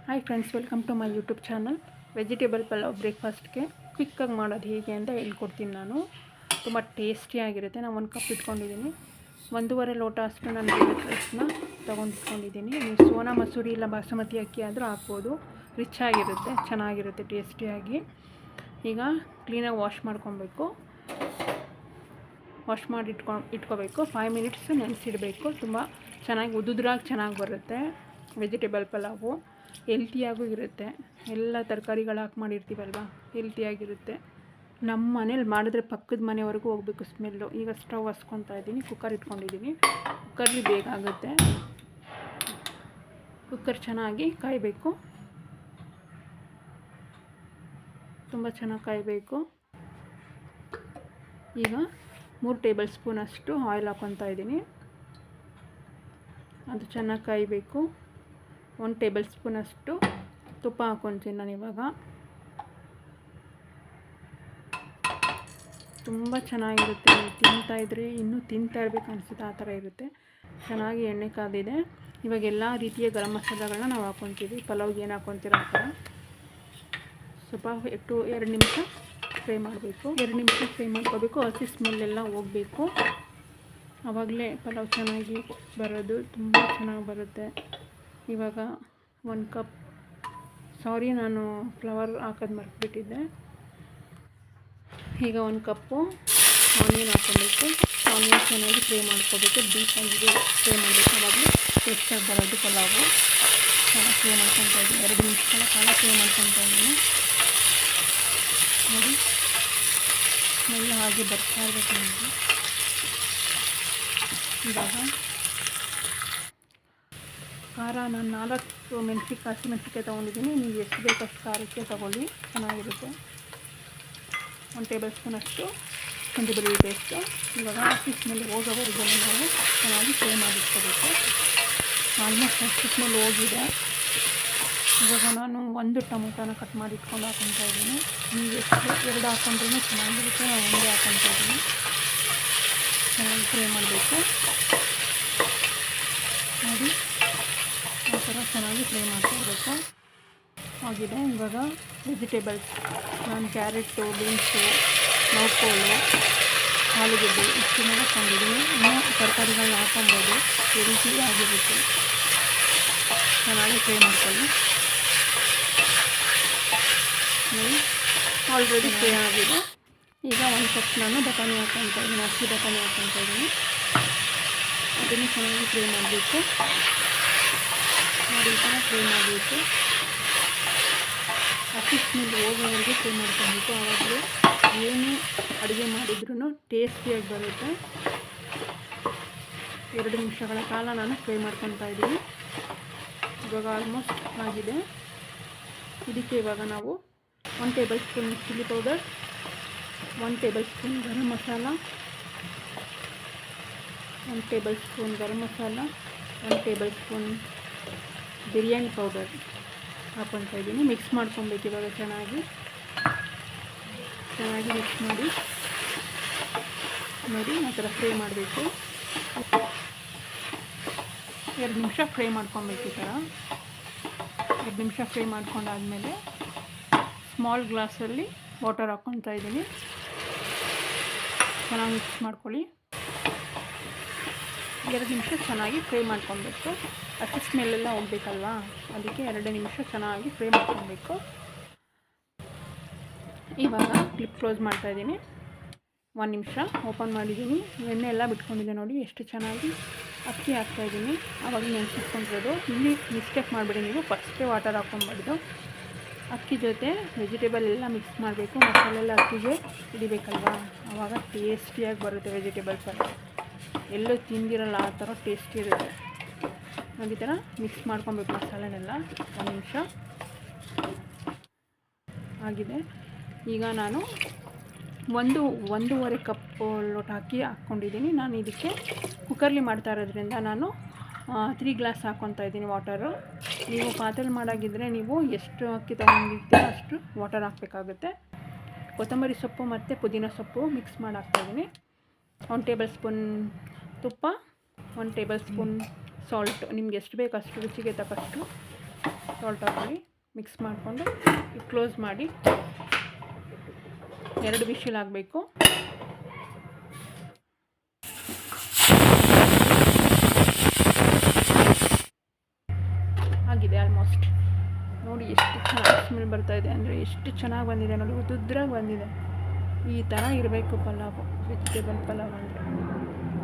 Hi friends, welcome to my YouTube channel. Vegetable pulao ಬ್ರೇಕ್ಫಾಸ್ಟ್ಗೆ ಕ್ವಿಕ್ಕಾಗಿ ಮಾಡೋದು ಹೇಗೆ ಅಂತ ಹೇಳ್ಕೊಡ್ತೀನಿ. ನಾನು ತುಂಬ ಟೇಸ್ಟಿಯಾಗಿರುತ್ತೆ. ನಾನು 1 ಕಪ್ ಇಟ್ಕೊಂಡಿದ್ದೀನಿ. 1.5 ಲೋಟ ಅಷ್ಟು ನಾನು ರೈಸ್ನ ತೊಗೊಂಡಿಟ್ಕೊಂಡಿದ್ದೀನಿ. ನೀವು ಸೋನಾ ಮಸೂರಿ ಇಲ್ಲ ಬಾಸುಮತಿ ಅಕ್ಕಿ ಆದರೂ ಹಾಕ್ಬೋದು. ರಿಚ್ ಆಗಿರುತ್ತೆ, ಚೆನ್ನಾಗಿರುತ್ತೆ ಟೇಸ್ಟಿಯಾಗಿ. ಈಗ ಕ್ಲೀನಾಗಿ ವಾಶ್ ಮಾಡ್ಕೊಬೇಕು. ವಾಶ್ ಮಾಡಿ ಇಟ್ಕೋಬೇಕು. 5 ಮಿನಿಟ್ಸ್ ನೆನೆಸಿಡಬೇಕು. ತುಂಬ ಚೆನ್ನಾಗಿ ಉದುದ್ರಾಗಿ ಚೆನ್ನಾಗಿ ಬರುತ್ತೆ ವೆಜಿಟೇಬಲ್ ಪಲಾವು. ಹೆಲ್ತಿಯಾಗೂ ಇರುತ್ತೆ. ಎಲ್ಲ ತರಕಾರಿಗಳು ಹಾಕಿ ಮಾಡಿರ್ತೀವಲ್ವ, ಹೆಲ್ತಿಯಾಗಿರುತ್ತೆ. ನಮ್ಮ ಮನೇಲಿ ಮಾಡಿದ್ರೆ ಪಕ್ಕದ ಮನೆವರೆಗೂ ಹೋಗಬೇಕು ಸ್ಮೆಲ್ಲು. ಈಗ ಸ್ಟವ್ ಹಸ್ಕೊತಾ ಇದ್ದೀನಿ. ಕುಕ್ಕರ್ ಇಟ್ಕೊಂಡಿದ್ದೀನಿ. ಕುಕ್ಕರ್ಲಿ ಬೇಗ ಆಗುತ್ತೆ. ಕುಕ್ಕರ್ ಚೆನ್ನಾಗಿ ಕಾಯಬೇಕು, ತುಂಬ ಚೆನ್ನಾಗಿ ಕಾಯಬೇಕು. ಈಗ 3 ಟೇಬಲ್ ಸ್ಪೂನ್ ಅಷ್ಟು ಆಯಿಲ್ ಹಾಕ್ಕೊತಾ ಇದ್ದೀನಿ. ಅದು ಚೆನ್ನಾಗಿ ಕಾಯಬೇಕು. 1 ಟೇಬಲ್ ಸ್ಪೂನ್ ಅಷ್ಟು ತುಪ್ಪ ಹಾಕ್ಕೊತೀನಿ ನಾನು ಇವಾಗ. ತುಂಬ ಚೆನ್ನಾಗಿರುತ್ತೆ. ನೀವು ತಿಂತಾಯಿದ್ರೆ ಇನ್ನೂ ತಿಂತಾ ಇರಬೇಕು ಅನಿಸುತ್ತೆ, ಆ ಥರ ಇರುತ್ತೆ. ಚೆನ್ನಾಗಿ ಎಣ್ಣೆ ಕಾದಿದೆ. ಇವಾಗ ಎಲ್ಲ ರೀತಿಯ ಗರಂ ಮಸಾಲೆಗಳನ್ನ ನಾವು ಹಾಕ್ಕೊತೀವಿ. ಪಲಾವ್ಗೆ ಏನು ಹಾಕ್ಕೊತೀರೋ ಆ ಥರ. ಸ್ವಲ್ಪ 2 ನಿಮಿಷ ಫ್ರೈ ಮಾಡಬೇಕು. 2 ನಿಮಿಷ ಫ್ರೈ ಮಾಡ್ಕೋಬೇಕು. ಹಸಿ ಸ್ಮೆಲ್ಲೆಲ್ಲ ಹೋಗಬೇಕು. ಆವಾಗಲೇ ಪಲಾವ್ ಚೆನ್ನಾಗಿ ಬರೋದು, ತುಂಬ ಚೆನ್ನಾಗಿ ಬರುತ್ತೆ. ಇವಾಗ 1 ಕಪ್, ನಾನು ಫ್ಲವರ್ ಹಾಕೋದು ಮರೆತುಬಿಟ್ಟಿದ್ದೆ. ಈಗ 1 ಕಪ್ಪು ಆನಿಯನ್ ಹಾಕ್ಕೊಬೇಕು. ಆನಿಯನ್ ಚೆನ್ನಾಗಿ ಫ್ರೈ ಮಾಡ್ಕೋಬೇಕು. ಡೀಪಾಗಿ ಫ್ರೈ ಮಾಡಬೇಕು. ಆವಾಗಲೇ ಟೇಸ್ಟಾಗಿ ಬರೋದು ಪಲಾವು. ಚೆನ್ನಾಗಿ ಫ್ರೈ ಮಾಡ್ಕೊತಾ ಇದ್ದೀನಿ. 2 ನಿಮಿಷಗಳ ಕಾಲ ಫ್ರೈ ಮಾಡ್ಕೊತಾ ಇದ್ದೀನಿ. ನೋಡಿ, ಎಲ್ಲ ಹಾಗೆ ಬರ್ತಾ ಇರಬೇಕು ನಮಗೆ. ಇವಾಗ ಖಾರ ನಾನು 4 ಹಸಿಮೆಣಸಿನ್ಕಾಯಿ ತೊಗೊಂಡಿದ್ದೀನಿ. ನೀವು ಎಷ್ಟು ಬೇಕು ಅಷ್ಟು ಖಾರಕ್ಕೆ ತೊಗೊಳ್ಳಿ, ಚೆನ್ನಾಗಿರುತ್ತೆ. 1 ಟೇಬಲ್ ಸ್ಪೂನ್ ಅಷ್ಟು ಶುಂಠಿ ಬೆಳ್ಳುಳ್ಳಿ ಪೇಸ್ಟು. ಇವಾಗ ಹಸಿ ಸ್ಮೆಲ್ ಹೋಗೋವರೆಗೂ ನಾವು ಚೆನ್ನಾಗಿ ಫ್ರೈ ಮಾಡಿಟ್ಕೋಬೇಕು. ಆಲ್ಮೋಸ್ಟ್ ಹಸಿ ಸ್ಮೆಲ್ ಹೋಗಿದೆ. ಇವಾಗ ನಾನು 1 ಟೊಮೊಟೊನ ಕಟ್ ಮಾಡಿ ಇಟ್ಕೊಂಡು ಹಾಕ್ಕೊತಾ ಇದ್ದೀನಿ. ನೀವು ಎಷ್ಟು 2 ಹಾಕ್ಕೊಂಡ್ರೂ ಚೆನ್ನಾಗಿರುತ್ತೆ. ನಾನು 1 ಹಾಕ್ಕೊತಾ ಇದ್ದೀನಿ. ಚೆನ್ನಾಗಿ ಫ್ರೈ ಮಾಡಬೇಕು. ನೋಡಿ, ಆ ಥರ ಚೆನ್ನಾಗಿ ಫ್ರೈ ಮಾಡ್ಕೊಳ್ಬೇಕು. ಆಗಿದೆ. ಇವಾಗ ವೆಜಿಟೇಬಲ್ಸ್, ನಾನು ಕ್ಯಾರೆಟು, ಬೀನ್ಸು, ನೌಕೋಲು, ಆಲೂಗಡ್ಡೆ ಇಷ್ಟನ್ನೆಲ್ಲ ಹಾಕ್ಕೊಂಡಿದ್ದೀನಿ. ಇನ್ನೂ ತರಕಾರಿಗಳನ್ನ ಹಾಕ್ಕೊಬೋದು, ಹೆಲ್ತಿ ಆಗಿರುತ್ತೆ. ಚೆನ್ನಾಗಿ ಫ್ರೈ ಮಾಡ್ಕೊಳ್ಳಿ. ನೋಡಿ, ಆಲ್ರೆಡಿ ಫ್ರೈ ಆಗಿದೆ. ಈಗ 1 ಕಪ್ ನಾನು ಬಟಾಣಿ ಹಾಕ್ಕೊತಾ ಇದ್ದೀನಿ. ಹಸಿ ಬಟಾಣಿ ಹಾಕ್ಕೊತಾ ಇದ್ದೀನಿ. ಅದನ್ನು ಚೆನ್ನಾಗಿ ಫ್ರೈ ಮಾಡಬೇಕು. ನೋಡಿ, ಈ ಥರ ಫ್ರೈ ಮಾಡಬೇಕು. ಹಸಿ ಸ್ಮೆಲ್ ಹೋಗೋವರೆಗೆ ಫ್ರೈ ಮಾಡ್ಕೊಬೇಕು. ಆವಾಗಲೇ ಏನು ಅಡುಗೆ ಮಾಡಿದ್ರೂ ಟೇಸ್ಟಿಯಾಗಿ ಬರುತ್ತೆ. 2 ನಿಮಿಷಗಳ ಕಾಲ ನಾನು ಫ್ರೈ ಮಾಡ್ಕೊತಾ ಇದ್ದೀನಿ. ಇವಾಗ ಆಲ್ಮೋಸ್ಟ್ ಆಗಿದೆ. ಇದಕ್ಕೆ ಇವಾಗ ನಾವು 1 tablespoon chilli powder, 1 tablespoon garam masala, 1 tablespoon garam masala, 1 tablespoon biryani powder ಹಾಕ್ಕೊತಾ ಇದ್ದೀನಿ. ಮಿಕ್ಸ್ ಮಾಡ್ಕೊಬೇಕು. ಇವಾಗ ಚೆನ್ನಾಗಿ ಮಿಕ್ಸ್ ಮಾಡಿ. ನೋಡಿ, ಆ ಥರ ಫ್ರೈ ಮಾಡಬೇಕು. 2 ನಿಮಿಷ ಫ್ರೈ ಮಾಡ್ಕೊಬೇಕು. ಈ ಥರ 2 ನಿಮಿಷ ಫ್ರೈ ಮಾಡ್ಕೊಂಡಾದಮೇಲೆ ಸ್ಮಾಲ್ ಗ್ಲಾಸಲ್ಲಿ ವಾಟರ್ ಹಾಕ್ಕೊತಾ ಇದ್ದೀನಿ. ಚೆನ್ನಾಗಿ ಮಿಕ್ಸ್ ಮಾಡ್ಕೊಳ್ಳಿ. 2 ನಿಮಿಷ ಚೆನ್ನಾಗಿ ಫ್ರೈ ಮಾಡ್ಕೊಬೇಕು. ಹಸಿ ಸ್ಮೆಲ್ಲೆಲ್ಲ ಹೋಗ್ಬೇಕಲ್ವಾ, ಅದಕ್ಕೆ 2 ನಿಮಿಷ ಚೆನ್ನಾಗಿ ಫ್ರೈ ಮಾಡ್ಕೊಬೇಕು. ಇವಾಗ ಕ್ಲಿಪ್ ಕ್ಲೋಸ್ ಮಾಡ್ತಾಯಿದ್ದೀನಿ. 1 ನಿಮಿಷ ಓಪನ್ ಮಾಡಿದ್ದೀನಿ. ಎಣ್ಣೆ ಎಲ್ಲ ಬಿಟ್ಕೊಂಡಿದ್ದೆ. ನೋಡಿ ಎಷ್ಟು ಚೆನ್ನಾಗಿ ಅಕ್ಕಿ ಹಾಕ್ತಾಯಿದ್ದೀನಿ. ಆವಾಗ ನೆನೆಸಿಟ್ಕೊಂಡಿರೋದು. ಇಲ್ಲಿ ಮಿಸ್ಟೇಕ್ ಮಾಡಿಬಿಡಿ, ನೀವು ಫಸ್ಟೇ ವಾಟರ್ ಹಾಕ್ಕೊಬಾರ್ದು. ಅಕ್ಕಿ ಜೊತೆ ವೆಜಿಟೇಬಲ್ ಎಲ್ಲ ಮಿಕ್ಸ್ ಮಾಡಬೇಕು. ಮಸಾಲೆಲ್ಲ ಅಕ್ಕಿಗೆ ಹಿಡಿಬೇಕಲ್ವಾ, ಆವಾಗ ಟೇಸ್ಟಿಯಾಗಿ ಬರುತ್ತೆ ವೆಜಿಟೇಬಲ್ ಪಲಾವ್. ಎಲ್ಲೂ ತಿಂದಿರಲ್ಲ, ಆ ಥರ ಟೇಸ್ಟಿ ಇರುತ್ತೆ. ನೋಡಿ, ಈ ಥರ ಮಿಕ್ಸ್ ಮಾಡ್ಕೊಬೇಕು ಮಸಾಲೆನೆಲ್ಲ. 1 ನಿಮಿಷ ಆಗಿದೆ. ಈಗ ನಾನು 1.5 ಕಪ್ ಲೋಟ ಅಕ್ಕಿ ಹಾಕ್ಕೊಂಡಿದ್ದೀನಿ. ನಾನು ಇದಕ್ಕೆ ಕುಕ್ಕರ್ಲಿ ಮಾಡ್ತಾ ಇರೋದ್ರಿಂದ ನಾನು 3 ಗ್ಲಾಸ್ ಹಾಕ್ಕೊತಾ ಇದ್ದೀನಿ ವಾಟರು. ನೀವು ಪಾತ್ರೆಲಿ ಮಾಡೋಗಿದ್ದರೆ ನೀವು ಎಷ್ಟು ಅಕ್ಕಿ ತೊಗೊಂಡಿರ್ತೀರೋ ಅಷ್ಟು ವಾಟರ್ ಹಾಕಬೇಕಾಗುತ್ತೆ. ಕೊತ್ತಂಬರಿ ಸೊಪ್ಪು ಮತ್ತು ಪುದೀನ ಸೊಪ್ಪು ಮಿಕ್ಸ್ ಮಾಡಿ ಹಾಕ್ತಾಯಿದ್ದೀನಿ. 1 ಟೇಬಲ್ ಸ್ಪೂನ್ ತುಪ್ಪ, 1 ಟೇಬಲ್ ಸ್ಪೂನ್ ಸಾಲ್ಟ್. ನಿಮ್ಗೆ ಎಷ್ಟು ಬೇಕು ಅಷ್ಟು ರುಚಿಗೆ ತಕ್ಕಷ್ಟು ಸಾಲ್ಟ್ ಹಾಕಿ ಮಿಕ್ಸ್ ಮಾಡಿಕೊಂಡು ಕ್ಲೋಸ್ ಮಾಡಿ 2 ವಿಷಲ್ ಆಗಬೇಕು. ಆಗಿದೆ ಆಲ್ಮೋಸ್ಟ್. ನೋಡಿ ಎಷ್ಟು ಚೆನ್ನಾಗಿ ಸ್ಮೆಲ್ ಬರ್ತಾಯಿದೆ ಅಂದರೆ ಎಷ್ಟು ಚೆನ್ನಾಗಿ ಬಂದಿದೆ ನೋಡಿ, ಉದ್ದುದ್ರಾಗಿ ಬಂದಿದೆ. ಈ ಥರ ಇರಬೇಕು ಪಲಾವು, ವೆಜಿಟೇಬಲ್ ಪಲಾವ್ ಅಂದರೆ.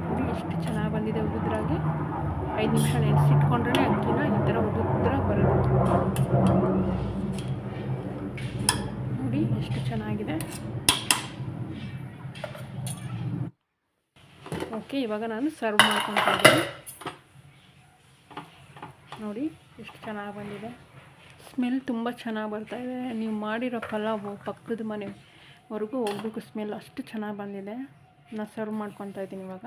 ನೋಡಿ ಎಷ್ಟು ಚೆನ್ನಾಗಿ ಬಂದಿದೆ ಉದ್ದುದ್ರಾಗಿ. 5 ನಿಮಿಷ ನೆನೆಸಿಟ್ಕೊಂಡ್ರೆ ಅಕ್ಕಿನ ಈ ಥರ ಉದ್ದುದ್ರಾಗಿ ಬರುತ್ತೆ. ನೋಡಿ ಎಷ್ಟು ಚೆನ್ನಾಗಿದೆ. ಓಕೆ, ಇವಾಗ ನಾನು ಸರ್ವ್ ಮಾಡ್ಕೊತಾ ಇದ್ದೀನಿ. ನೋಡಿ ಎಷ್ಟು ಚೆನ್ನಾಗಿ ಬಂದಿದೆ. ಸ್ಮೆಲ್ ತುಂಬ ಚೆನ್ನಾಗಿ ಬರ್ತಾಯಿದೆ. ನೀವು ಮಾಡಿರೋ ಪಲಾವು ಪಕ್ಕದ ಮನೆವರೆಗೂ ಹೋಗಬೇಕು ಸ್ಮೆಲ್, ಅಷ್ಟು ಚೆನ್ನಾಗಿ ಬಂದಿದೆ. ನಾನು ಸರ್ವ್ ಮಾಡ್ಕೊತಾ ಇದ್ದೀನಿ ಇವಾಗ.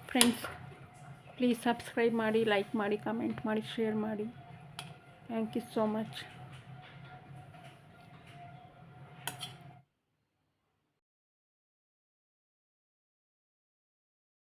ಫ್ರೆಂಡ್ಸ್, ಪ್ಲೀಸ್ ಸಬ್ಸ್ಕ್ರೈಬ್ ಮಾಡಿ, ಲೈಕ್ ಮಾಡಿ, ಕಮೆಂಟ್ ಮಾಡಿ, ಶೇರ್ ಮಾಡಿ. Thank you so much.